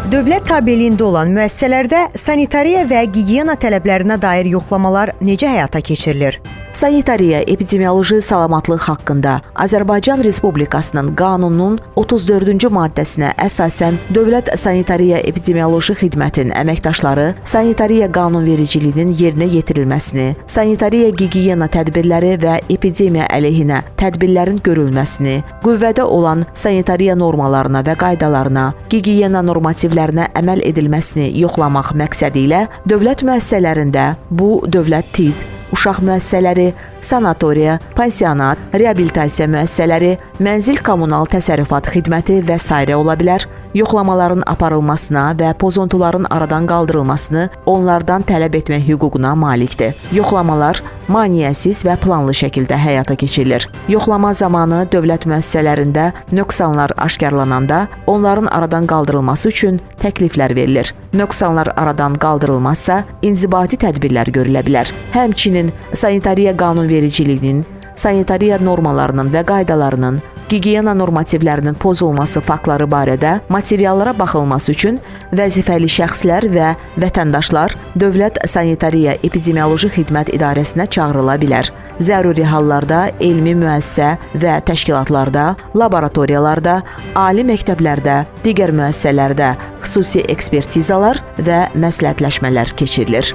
Dövlət tabeliyində olan müəssisələrdə sanitariya və gigiyena tələblərinə dair yoxlamalar necə həyata keçirilir? Sanitariya epidemioloji salamatlıq haqqında Azərbaycan Respublikasının qanununun 34-cü maddəsinə əsasən Dövlət Sanitariya Epidemioloji Xidmətin əməkdaşları sanitariya qanunvericiliyinin yerinə yetirilməsini, sanitariya gigiyena tədbirləri və epidemiya əleyhinə tədbirlərin görülməsini, qüvvədə olan sanitariya normalarına və qaydalarına, gigiyena normativlərinə əməl edilməsini yoxlamaq məqsədi ilə dövlət müəssisələrində bu dövlət tibb, uşaq müəssisələri, sanatoriya, pansionat, reabilitasiya müəssisələri, mənzil kommunal təsərrüfat xidməti və s. ola bilər, yoxlamaların aparılmasına və pozuntuların aradan qaldırılmasını onlardan tələb etmək hüququna malikdir. Yoxlamalar maneəsiz və planlı şəkildə həyata keçirilir. Yoxlama zamanı dövlət müəssisələrində nöqsanlar aşkarlananda onların aradan qaldırılması üçün təkliflər verilir. Nöqsanlar aradan qaldırılmazsa, inzibati tədbirlər görülə bilər. Həmçinin sanitariya qanunvericiliyinin, sanitariya normalarının və qaydalarının, gigiyena normativlərinin pozulması faktları barədə materiallara baxılması üçün vəzifəli şəxslər və vətəndaşlar Dövlət Sanitariya Epidemioloji Xidmət İdarəsinə çağırıla bilər. Zəruri hallarda elmi müəssisə və təşkilatlarda, laboratoriyalarda, ali məktəblərdə, digər müəssisələrdə xüsusi ekspertizalar və məsləhətləşmələr keçirilir.